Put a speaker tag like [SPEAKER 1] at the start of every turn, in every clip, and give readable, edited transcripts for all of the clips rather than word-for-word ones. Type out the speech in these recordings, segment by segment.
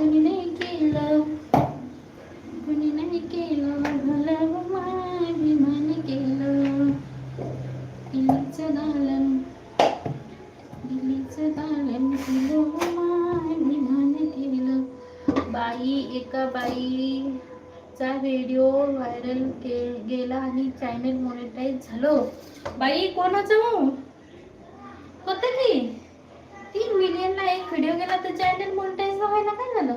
[SPEAKER 1] कुणी नाही केलं, कुणी नाही केलं भलं अभिमान केलं. दिलीचं दालन, दिलीचं दालन केलं अभिमान केलं. बाई, एका बाईचा व्हिडिओ व्हायरल गेला आणि चॅनल मॉनिटाईज झालो. बाई कोणाचं होतं की 3 मिलियनला एक व्हिडिओ गेला तर चॅनल मॉनिटाईज व्हायला काय झालं?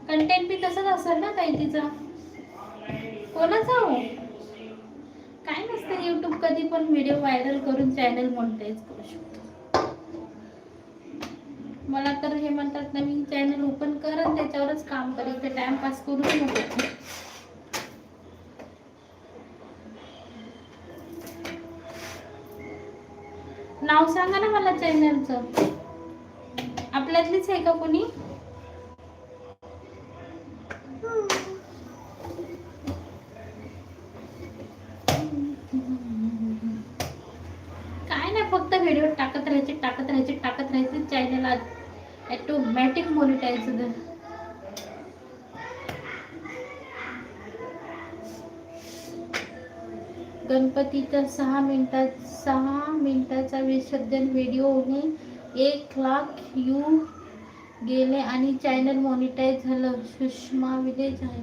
[SPEAKER 1] कंटेंट बी तसंच असेल ना काही तिचा. कोणाचा हो? काय नसतं, यूट्यूब कधी पण व्हिडिओ व्हायरल करून चॅनल मॉनिटाईज करू शकतो. मला तर हे म्हणतात नवीन चॅनल ओपन कर आणि त्याच्यावरच काम कर, इथे टाइमपास करू नको. नाव सांगा ना मला चॅनलचं. आपल्यातलीच आहे का कोणी? काय नाही, फक्त व्हिडिओ टाकत राहायचे चॅनल ऑटोमॅटिक मॉनिटाईज होतं. गणपतीचा 6 मिनिटाचा विसर्जन व्हिडिओने 1 लाख व्ह्यू गेले आणि चॅनल मॉनिटाईज झालं. सुषमा विलेज आहे.